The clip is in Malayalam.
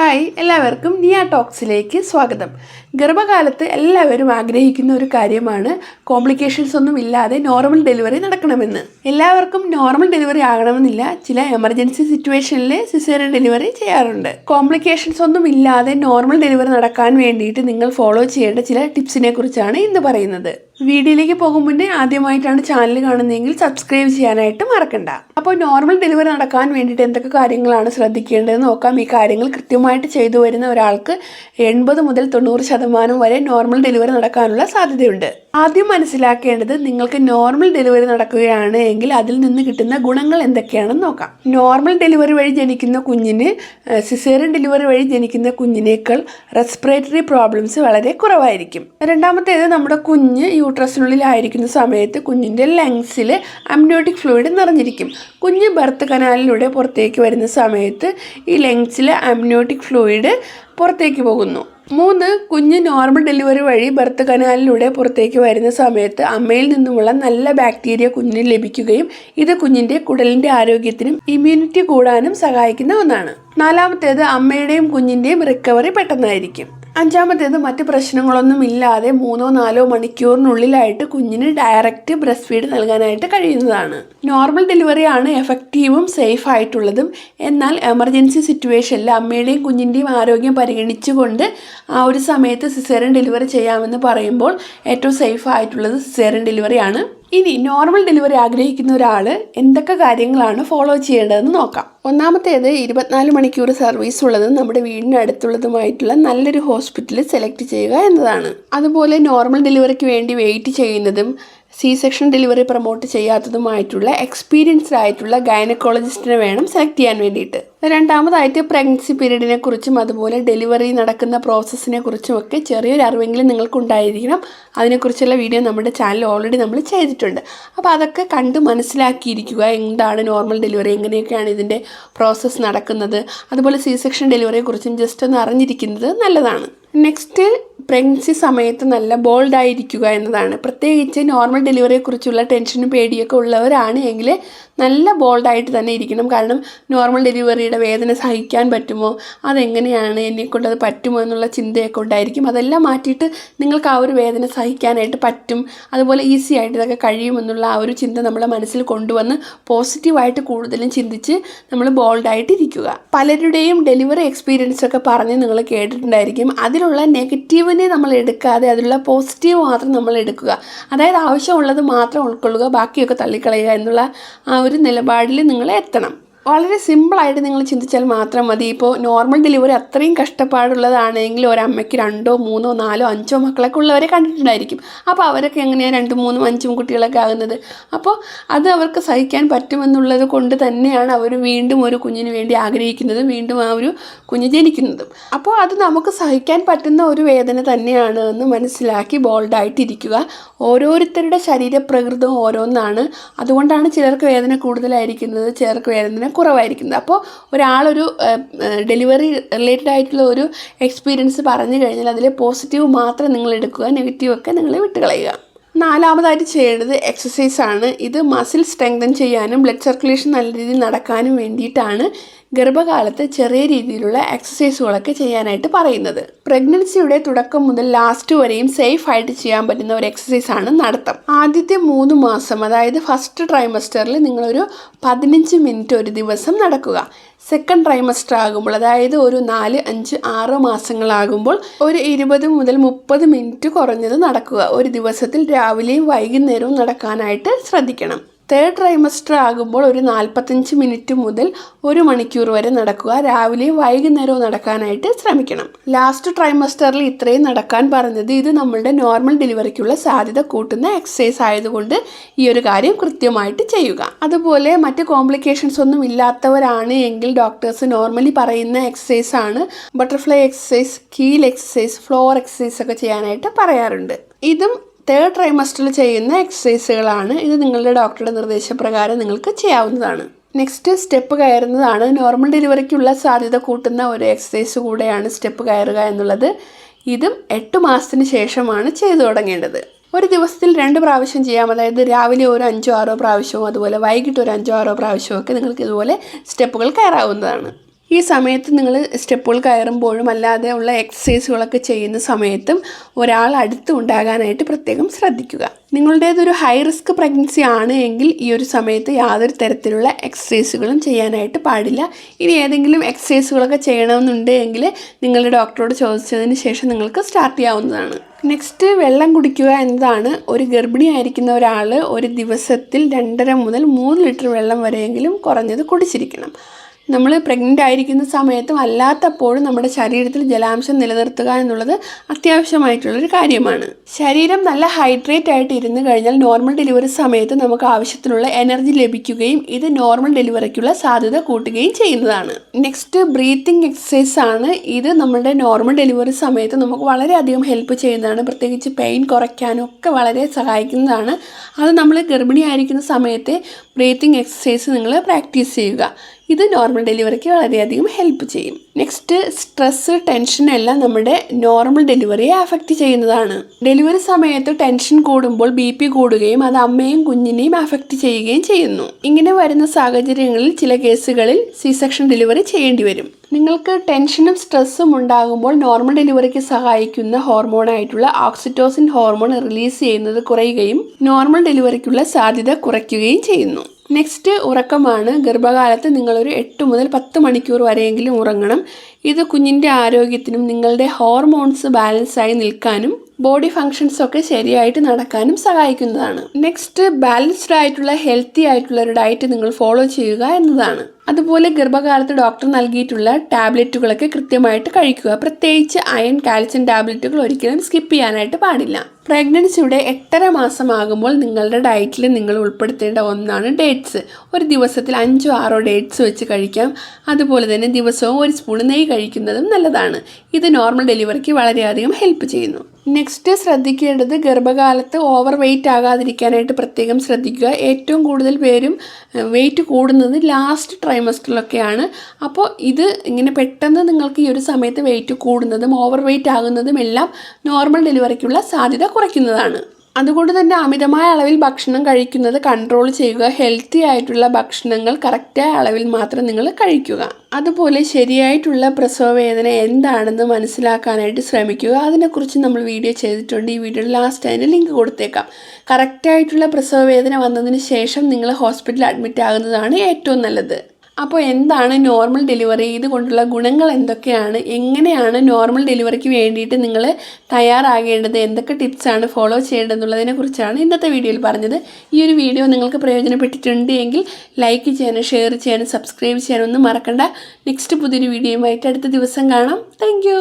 ഹായ്, എല്ലാവർക്കും നിയ ടോക്സിലേക്ക് സ്വാഗതം. ഗർഭകാലത്ത് എല്ലാവരും ആഗ്രഹിക്കുന്ന ഒരു കാര്യമാണ് കോംപ്ലിക്കേഷൻസ് ഒന്നും ഇല്ലാതെ നോർമൽ ഡെലിവറി നടക്കണമെന്ന്. എല്ലാവർക്കും നോർമൽ ഡെലിവറി ആകണമെന്നില്ല. ചില എമർജൻസി സിറ്റുവേഷനിൽ സിസേറിയൻ ഡെലിവറി ചെയ്യാറുണ്ട്. കോംപ്ലിക്കേഷൻസ് ഒന്നും ഇല്ലാതെ നോർമൽ ഡെലിവറി നടക്കാൻ വേണ്ടിയിട്ട് നിങ്ങൾ ഫോളോ ചെയ്യേണ്ട ചില ടിപ്സിനെ കുറിച്ചാണ് ഇന്ന് പറയുന്നത്. വീഡിയോയിലേക്ക് പോകും മുന്നേ ആദ്യമായിട്ടാണ് ചാനൽ കാണുന്നതെങ്കിൽ സബ്സ്ക്രൈബ് ചെയ്യാനായിട്ട് മറക്കണ്ട. അപ്പോൾ നോർമൽ ഡെലിവറി നടക്കാൻ വേണ്ടിയിട്ട് എന്തൊക്കെ കാര്യങ്ങളാണ് ശ്രദ്ധിക്കേണ്ടതെന്ന് നോക്കാം. ഈ കാര്യങ്ങൾ കൃത്യമായിട്ട് ചെയ്തു വരുന്ന ഒരാൾക്ക് 80 മുതൽ 90% വരെ നോർമൽ ഡെലിവറി നടക്കാനുള്ള സാധ്യതയുണ്ട്. ആദ്യം മനസ്സിലാക്കേണ്ടത്, നിങ്ങൾക്ക് നോർമൽ ഡെലിവറി നടക്കുകയാണ് എങ്കിൽ അതിൽ നിന്ന് കിട്ടുന്ന ഗുണങ്ങൾ എന്തൊക്കെയാണെന്ന് നോക്കാം. നോർമൽ ഡെലിവറി വഴി ജനിക്കുന്ന കുഞ്ഞിന് സിസേറിയൻ ഡെലിവറി വഴി ജനിക്കുന്ന കുഞ്ഞിനേക്കാൾ റെസ്പിറേറ്ററി പ്രോബ്ലംസ് വളരെ കുറവായിരിക്കും. രണ്ടാമത്തേത്, നമ്മുടെ കുഞ്ഞ് യൂട്രസിനുള്ളിലായിരിക്കുന്ന സമയത്ത് കുഞ്ഞിൻ്റെ ലങ്സിൽ അമ്നിയോട്ടിക് ഫ്ലൂയിഡ് നിറഞ്ഞിരിക്കും. കുഞ്ഞ് ബർത്ത് കനാലിലൂടെ പുറത്തേക്ക് വരുന്ന സമയത്ത് ഈ ലങ്സിലെ അമ്നിയോട്ടിക് ഫ്ലൂയിഡ് പുറത്തേക്ക് പോകുന്നു. 3, കുഞ്ഞ് നോർമൽ ഡെലിവറി വഴി ബർത്ത് കനാലിലൂടെ പുറത്തേക്ക് വരുന്ന സമയത്ത് അമ്മയിൽ നിന്നുമുള്ള നല്ല ബാക്ടീരിയ കുഞ്ഞിന് ലഭിക്കുകയും ഇത് കുഞ്ഞിൻ്റെ കുടലിൻ്റെ ആരോഗ്യത്തിനും ഇമ്മ്യൂണിറ്റി കൂടാനും സഹായിക്കുന്ന ഒന്നാണ്. 4, അമ്മയുടെയും കുഞ്ഞിൻ്റെയും റിക്കവറി പെട്ടെന്നായിരിക്കും. 5, മറ്റ് പ്രശ്നങ്ങളൊന്നും ഇല്ലാതെ 3-4 മണിക്കൂറിനുള്ളിലായിട്ട് കുഞ്ഞിന് ഡയറക്റ്റ് ബ്രസ്റ്റ് ഫീഡ് നൽകാനായിട്ട് കഴിയുന്നതാണ്. നോർമൽ ഡെലിവറിയാണ് എഫക്റ്റീവും സേഫ് ആയിട്ടുള്ളതും. എന്നാൽ എമർജൻസി സിറ്റുവേഷനിൽ അമ്മയുടെയും കുഞ്ഞിൻ്റെയും ആരോഗ്യം പരിഗണിച്ചുകൊണ്ട് ആ ഒരു സമയത്ത് സിസേറിയൻ ഡെലിവറി ചെയ്യാമെന്ന് പറയുമ്പോൾ ഏറ്റവും സേഫ് ആയിട്ടുള്ളത് സിസേറിയൻ ഡെലിവറിയാണ്. ഇനി നോർമൽ ഡെലിവറി ആഗ്രഹിക്കുന്ന ഒരാൾ എന്തൊക്കെ കാര്യങ്ങളാണ് ഫോളോ ചെയ്യേണ്ടതെന്ന് നോക്കാം. ഒന്നാമത്തേത്, 24 മണിക്കൂർ സർവീസ് ഉള്ളതും നമ്മുടെ വീടിന് അടുത്തുള്ളതുമായിട്ടുള്ള നല്ലൊരു ഹോസ്പിറ്റൽ സെലക്ട് ചെയ്യുക എന്നതാണ്. അതുപോലെ നോർമൽ ഡെലിവറിക്ക് വേണ്ടി വെയിറ്റ് ചെയ്യുന്നതും സെക്ഷൻ ഡെലിവറി പ്രൊമോട്ട് ചെയ്യാത്തതുമായിട്ടുള്ള എക്സ്പീരിയൻസ്ഡ് ആയിട്ടുള്ള ഗൈനക്കോളജിസ്റ്റിനെ വേണം സെലക്ട് ചെയ്യാൻ വേണ്ടിയിട്ട്. രണ്ടാമതായിട്ട്, പ്രഗ്നൻസി പീരീഡിനെ കുറിച്ചും അതുപോലെ ഡെലിവറി നടക്കുന്ന പ്രോസസ്സിനെ കുറിച്ചും ഒക്കെ ചെറിയൊരു അറിവെങ്കിലും നിങ്ങൾക്കുണ്ടായിരിക്കണം. അതിനെക്കുറിച്ചുള്ള വീഡിയോ നമ്മുടെ ചാനൽ ഓൾറെഡി നമ്മൾ ചെയ്തിട്ടുണ്ട്. അപ്പോൾ അതൊക്കെ കണ്ട് മനസ്സിലാക്കിയിരിക്കുക. എന്താണ് നോർമൽ ഡെലിവറി, എങ്ങനെയൊക്കെയാണ് ഇതിൻ്റെ പ്രോസസ്സ് നടക്കുന്നത്, അതുപോലെ സെക്ഷൻ ഡെലിവറിയെക്കുറിച്ചും ജസ്റ്റ് ഒന്ന് അറിഞ്ഞിരിക്കുന്നത് നല്ലതാണ്. നെക്സ്റ്റ്, പ്രഗ്നൻസി സമയത്ത് നല്ല ബോൾഡായിരിക്കുക എന്നതാണ്. പ്രത്യേകിച്ച് നോർമൽ ഡെലിവറിയെക്കുറിച്ചുള്ള ടെൻഷനും പേടിയൊക്കെ ഉള്ളവരാണ് എങ്കിൽ നല്ല ബോൾഡായിട്ട് തന്നെ ഇരിക്കണം. കാരണം നോർമൽ ഡെലിവറിയുടെ വേദന സഹിക്കാൻ പറ്റുമോ, അതെങ്ങനെയാണ്, എന്നെക്കൊണ്ടത് പറ്റുമോ എന്നുള്ള ചിന്തയൊക്കെ ഉണ്ടായിരിക്കും. അതെല്ലാം മാറ്റിയിട്ട് നിങ്ങൾക്ക് ആ ഒരു വേദന സഹിക്കാനായിട്ട് പറ്റും, അതുപോലെ ഈസി ആയിട്ട് ഇതൊക്കെ കഴിയുമെന്നുള്ള ആ ഒരു ചിന്ത നമ്മളെ മനസ്സിൽ കൊണ്ടുവന്ന് പോസിറ്റീവായിട്ട് കൂടുതലും ചിന്തിച്ച് നമ്മൾ ബോൾഡായിട്ട് ഇരിക്കുക. പലരുടെയും ഡെലിവറി എക്സ്പീരിയൻസ് ഒക്കെ പറഞ്ഞ് നിങ്ങൾ കേട്ടിട്ടുണ്ടായിരിക്കും. അതിലുള്ള നെഗറ്റീവിനെ നമ്മൾ എടുക്കാതെ അതിലുള്ള പോസിറ്റീവ് മാത്രം നമ്മൾ എടുക്കുക. അതായത് ആവശ്യമുള്ളത് മാത്രം ഉൾക്കൊള്ളുക, ബാക്കിയൊക്കെ തള്ളിക്കളയുക എന്നുള്ള ആ ഒരു നിലപാടിൽ നിങ്ങൾ എത്തണം. വളരെ സിമ്പിളായിട്ട് നിങ്ങൾ ചിന്തിച്ചാൽ മാത്രം മതി. ഇപ്പോൾ നോർമൽ ഡെലിവറി അത്രയും കഷ്ടപ്പാടുള്ളതാണെങ്കിൽ ഒരമ്മയ്ക്ക് 2, 3, 4, 5 മക്കളൊക്കെ ഉള്ളവരെ കണ്ടിട്ടുണ്ടായിരിക്കും. അപ്പോൾ അവരൊക്കെ എങ്ങനെയാണ് 2, 3, 5 കുട്ടികളൊക്കെ ആകുന്നത്? അപ്പോൾ അത് അവർക്ക് സഹിക്കാൻ പറ്റുമെന്നുള്ളത് കൊണ്ട് തന്നെയാണ് അവർ വീണ്ടും ഒരു കുഞ്ഞിന് വേണ്ടി ആഗ്രഹിക്കുന്നതും വീണ്ടും ആ ഒരു കുഞ്ഞ് ജനിക്കുന്നതും. അപ്പോൾ അത് നമുക്ക് സഹിക്കാൻ പറ്റുന്ന ഒരു വേദന തന്നെയാണ് എന്ന് മനസ്സിലാക്കി ബോൾഡായിട്ടിരിക്കുക. ഓരോരുത്തരുടെ ശരീരപ്രകൃതവും ഓരോന്നാണ്. അതുകൊണ്ടാണ് ചിലർക്ക് വേദന കൂടുതലായിരിക്കുന്നത്, ചിലർക്ക് വേദന കുറവായിരിക്കുന്നത്. അപ്പോൾ ഒരാളൊരു ഡെലിവറി റിലേറ്റഡ് ആയിട്ടുള്ള ഒരു എക്സ്പീരിയൻസ് പറഞ്ഞു കഴിഞ്ഞാൽ അതിൽ പോസിറ്റീവ് മാത്രം നിങ്ങൾ എടുക്കുക, നെഗറ്റീവൊക്കെ നിങ്ങൾ വിട്ടുകളയുക. 4, ചെയ്യേണ്ടത് എക്സസൈസ് ആണ്. ഇത് മസിൽ സ്ട്രെങ്തൻ ചെയ്യാനും ബ്ലഡ് സർക്കുലേഷൻ നല്ല രീതിയിൽ നടക്കാനും വേണ്ടിയിട്ടാണ് ഗർഭകാലത്ത് ചെറിയ രീതിയിലുള്ള എക്സസൈസുകളൊക്കെ ചെയ്യാനായിട്ട് പറയുന്നത്. പ്രഗ്നൻസിയുടെ തുടക്കം മുതൽ ലാസ്റ്റ് വരെയും സേഫ് ആയിട്ട് ചെയ്യാൻ പറ്റുന്ന ഒരു എക്സസൈസാണ് നടത്തം. ആദ്യത്തെ 3 മാസം, അതായത് ഫസ്റ്റ് ട്രൈമസ്റ്ററിൽ നിങ്ങളൊരു 15 മിനിറ്റ് ഒരു ദിവസം നടക്കുക. സെക്കൻഡ് ട്രൈമസ്റ്റർ ആകുമ്പോൾ, അതായത് ഒരു 4, 5, 6 മാസങ്ങളാകുമ്പോൾ ഒരു 20 മുതൽ 30 മിനിറ്റ് കുറഞ്ഞത് നടക്കുക. ഒരു ദിവസത്തിൽ രാവിലെയും വൈകുന്നേരവും നടക്കാനായിട്ട് ശ്രദ്ധിക്കണം. തേർഡ് ട്രൈമസ്റ്റർ ആകുമ്പോൾ ഒരു 45 മിനിറ്റ് മുതൽ 1 മണിക്കൂർ വരെ നടക്കുക. രാവിലെയും വൈകുന്നേരവും നടക്കാനായിട്ട് ശ്രമിക്കണം. ലാസ്റ്റ് ട്രൈമസ്റ്ററിൽ ഇത്രയും നടക്കാൻ പറഞ്ഞത് ഇത് നമ്മളുടെ നോർമൽ ഡെലിവറിക്കുള്ള സാധ്യത കൂട്ടുന്ന എക്സസൈസ് ആയതുകൊണ്ട് ഈ ഒരു കാര്യം കൃത്യമായിട്ട് ചെയ്യുക. അതുപോലെ മറ്റ് കോംപ്ലിക്കേഷൻസ് ഒന്നും ഇല്ലാത്തവരാണ് എങ്കിൽ ഡോക്ടേഴ്സ് നോർമലി പറയുന്ന എക്സസൈസ് ആണ് ബട്ടർഫ്ലൈ എക്സസൈസ്, കീൽ എക്സസൈസ്, ഫ്ലോർ എക്സസൈസ് ഒക്കെ ചെയ്യാനായിട്ട് പറയാറുണ്ട്. ഇതും തേർഡ് ട്രൈമസ്റ്ററിൽ ചെയ്യുന്ന എക്സസൈസുകളാണ്. ഇത് നിങ്ങളുടെ ഡോക്ടറുടെ നിർദ്ദേശപ്രകാരം നിങ്ങൾക്ക് ചെയ്യാവുന്നതാണ്. നെക്സ്റ്റ്, സ്റ്റെപ്പ് കയറുന്നതാണ്. നോർമൽ ഡെലിവറിക്കുള്ള സാധ്യത കൂട്ടുന്ന ഒരു എക്സസൈസ് കൂടെയാണ് സ്റ്റെപ്പ് കയറുക എന്നുള്ളത്. ഇതും 8 മാസത്തിന് ശേഷമാണ് ചെയ്തു തുടങ്ങേണ്ടത്. ഒരു ദിവസത്തിൽ 2 പ്രാവശ്യം ചെയ്യാം. അതായത് രാവിലെ ഒരു 5-6 പ്രാവശ്യവും അതുപോലെ വൈകിട്ട് ഒരു 5-6 പ്രാവശ്യമൊക്കെ നിങ്ങൾക്ക് ഇതുപോലെ സ്റ്റെപ്പുകൾ കയറാവുന്നതാണ്. ഈ സമയത്ത് നിങ്ങൾ സ്റ്റെപ്പുകൾ കയറുമ്പോഴും അല്ലാതെ ഉള്ള എക്സസൈസുകളൊക്കെ ചെയ്യുന്ന സമയത്തും ഒരാൾ അടുത്ത് ഉണ്ടാകാനായിട്ട് പ്രത്യേകം ശ്രദ്ധിക്കുക. നിങ്ങളുടേതൊരു ഹൈ റിസ്ക് പ്രഗ്നൻസി ആണ് എങ്കിൽ ഈ ഒരു സമയത്ത് യാതൊരു തരത്തിലുള്ള എക്സസൈസുകളും ചെയ്യാനായിട്ട് പാടില്ല. ഇനി ഏതെങ്കിലും എക്സസൈസുകളൊക്കെ ചെയ്യണമെന്നുണ്ടെങ്കിൽ നിങ്ങളുടെ ഡോക്ടറോട് ചോദിച്ചതിന് ശേഷം നിങ്ങൾക്ക് സ്റ്റാർട്ട് ചെയ്യാവുന്നതാണ്. നെക്സ്റ്റ്, വെള്ളം കുടിക്കുക എന്നതാണ്. ഒരു ഗർഭിണിയായിരിക്കുന്ന ഒരാൾ ഒരു ദിവസത്തിൽ 2.5 മുതൽ 3 ലിറ്റർ വെള്ളം വരെയെങ്കിലും കുറഞ്ഞത് കുടിച്ചിരിക്കണം. നമ്മൾ പ്രഗ്നൻ്റ് ആയിരിക്കുന്ന സമയത്തും അല്ലാത്തപ്പോഴും നമ്മുടെ ശരീരത്തിൽ ജലാംശം നിലനിർത്തുക എന്നുള്ളത് അത്യാവശ്യമായിട്ടുള്ളൊരു കാര്യമാണ്. ശരീരം നല്ല ഹൈഡ്രേറ്റ് ആയിട്ട് ഇരുന്ന് കഴിഞ്ഞാൽ നോർമൽ ഡെലിവറി സമയത്ത് നമുക്ക് ആവശ്യത്തിനുള്ള എനർജി ലഭിക്കുകയും ഇത് നോർമൽ ഡെലിവറിക്കുള്ള സാധ്യത കൂട്ടുകയും ചെയ്യുന്നതാണ്. നെക്സ്റ്റ്, ബ്രീത്തിങ് എക്സസൈസ് ആണ്. ഇത് നമ്മുടെ നോർമൽ ഡെലിവറി സമയത്ത് നമുക്ക് വളരെയധികം ഹെൽപ്പ് ചെയ്യുന്നതാണ്. പ്രത്യേകിച്ച് പെയിൻ കുറയ്ക്കാനും ഒക്കെ വളരെ സഹായിക്കുന്നതാണ്. അത് നമ്മൾ ഗർഭിണിയായിരിക്കുന്ന സമയത്തെ ബ്രീത്തിങ് എക്സസൈസ് നിങ്ങൾ പ്രാക്ടീസ് ചെയ്യുക. ഇത് നോർമൽ ഡെലിവറിക്ക് വളരെയധികം ഹെൽപ്പ് ചെയ്യും. നെക്സ്റ്റ്, സ്ട്രെസ്സ്, ടെൻഷൻ എല്ലാം നമ്മുടെ നോർമൽ ഡെലിവറിയെ അഫക്റ്റ് ചെയ്യുന്നതാണ്. ഡെലിവറി സമയത്ത് ടെൻഷൻ കൂടുമ്പോൾ BP കൂടുകയും അത് അമ്മയും കുഞ്ഞിനെയും അഫക്റ്റ് ചെയ്യുകയും ചെയ്യുന്നു. ഇങ്ങനെ വരുന്ന സാഹചര്യങ്ങളിൽ ചില കേസുകളിൽ C-സെക്ഷൻ ഡെലിവറി ചെയ്യേണ്ടി വരും. നിങ്ങൾക്ക് ടെൻഷനും സ്ട്രെസ്സും ഉണ്ടാകുമ്പോൾ നോർമൽ ഡെലിവറിക്ക് സഹായിക്കുന്ന ഹോർമോണായിട്ടുള്ള ഓക്സിറ്റോസിൻ ഹോർമോൺ റിലീസ് ചെയ്യുന്നത് കുറയുകയും നോർമൽ ഡെലിവറിക്കുള്ള സാധ്യത കുറയ്ക്കുകയും ചെയ്യുന്നു. നെക്സ്റ്റ്, ഉറക്കമാണ്. ഗർഭകാലത്ത് നിങ്ങളൊരു 8 മുതൽ 10 മണിക്കൂർ വരെയെങ്കിലും ഉറങ്ങണം. ഇത് കുഞ്ഞിൻ്റെ ആരോഗ്യത്തിനും നിങ്ങളുടെ ഹോർമോൺസ് ബാലൻസായി നിൽക്കാനും ബോഡി ഫങ്ഷൻസ് ഒക്കെ ശരിയായിട്ട് നടക്കാനും സഹായിക്കുന്നതാണ്. നെക്സ്റ്റ്, ബാലൻസ്ഡ് ആയിട്ടുള്ള ഹെൽത്തി ആയിട്ടുള്ള ഒരു ഡയറ്റ് നിങ്ങൾ ഫോളോ ചെയ്യുക എന്നതാണ്. അതുപോലെ ഗർഭകാലത്ത് ഡോക്ടർ നൽകിയിട്ടുള്ള ടാബ്ലറ്റുകളൊക്കെ കൃത്യമായിട്ട് കഴിക്കുക. പ്രത്യേകിച്ച് അയൺ, കാൽസ്യം ടാബ്ലറ്റുകൾ ഒരിക്കലും സ്കിപ്പ് ചെയ്യാനായിട്ട് പാടില്ല. പ്രഗ്നൻസിയുടെ 8.5 മാസമാകുമ്പോൾ നിങ്ങളുടെ ഡയറ്റിൽ നിങ്ങൾ ഉൾപ്പെടുത്തേണ്ട ഒന്നാണ് ഡേറ്റ്സ്. ഒരു ദിവസത്തിൽ 5-6 ഡേറ്റ്സ് വെച്ച് കഴിക്കാം. അതുപോലെ തന്നെ ദിവസവും 1 സ്പൂൺ നെയ്യ് കഴിക്കുന്നതും നല്ലതാണ്. ഇത് നോർമൽ ഡെലിവറിക്ക് വളരെയധികം ഹെൽപ്പ് ചെയ്യുന്നു. നെക്സ്റ്റ്, ശ്രദ്ധിക്കേണ്ടത് ഗർഭകാലത്ത് ഓവർ വെയിറ്റ് ആകാതിരിക്കാനായിട്ട് പ്രത്യേകം ശ്രദ്ധിക്കുക. ഏറ്റവും കൂടുതൽ പേരും വെയിറ്റ് കൂടുന്നത് ലാസ്റ്റ് ട്രൈമസ്റ്ററിലൊക്കെയാണ്. അപ്പോൾ ഇത് ഇങ്ങനെ പെട്ടെന്ന് നിങ്ങൾക്ക് ഈ ഒരു സമയത്ത് വെയിറ്റ് കൂടുന്നതും ഓവർ വെയിറ്റ് ആകുന്നതും എല്ലാം നോർമൽ ഡെലിവറിക്കുള്ള സാധ്യത കുറയ്ക്കുന്നതാണ്. അതുകൊണ്ട് തന്നെ അമിതമായ അളവിൽ ഭക്ഷണം കഴിക്കുന്നത് കൺട്രോൾ ചെയ്യുക. ഹെൽത്തി ആയിട്ടുള്ള ഭക്ഷണങ്ങൾ കറക്റ്റായ അളവിൽ മാത്രം നിങ്ങൾ കഴിക്കുക. അതുപോലെ ശരിയായിട്ടുള്ള പ്രസവ വേദന എന്താണെന്ന് മനസ്സിലാക്കാനായിട്ട് ശ്രമിക്കുക. അതിനെക്കുറിച്ച് നമ്മൾ വീഡിയോ ചെയ്തിട്ടുണ്ട്. ഈ വീഡിയോയുടെ ലാസ്റ്റ് അതിൻ്റെ ലിങ്ക് കൊടുത്തേക്കാം. കറക്റ്റായിട്ടുള്ള പ്രസവ വേദന വന്നതിന് ശേഷം നിങ്ങൾ ഹോസ്പിറ്റലിൽ അഡ്മിറ്റ് ആകുന്നതാണ് ഏറ്റവും നല്ലത്. അപ്പോൾ എന്താണ് നോർമൽ ഡെലിവറി, ഇതുകൊണ്ടുള്ള ഗുണങ്ങൾ എന്തൊക്കെയാണ്, എങ്ങനെയാണ് നോർമൽ ഡെലിവറിക്ക് വേണ്ടിയിട്ട് നിങ്ങൾ തയ്യാറാകേണ്ടത്, എന്തൊക്കെ ടിപ്സാണ് ഫോളോ ചെയ്യേണ്ടതെന്നുള്ളതിനെ കുറിച്ചാണ് ഇന്നത്തെ വീഡിയോയിൽ പറഞ്ഞത്. ഈ ഒരു വീഡിയോ നിങ്ങൾക്ക് പ്രയോജനപ്പെട്ടിട്ടുണ്ട് എങ്കിൽ ലൈക്ക് ചെയ്യാനും ഷെയർ ചെയ്യാനും സബ്സ്ക്രൈബ് ചെയ്യാനും ഒന്നും മറക്കണ്ട. നെക്സ്റ്റ് പുതിയൊരു വീഡിയോയുമായിട്ട് അടുത്ത ദിവസം കാണാം. താങ്ക്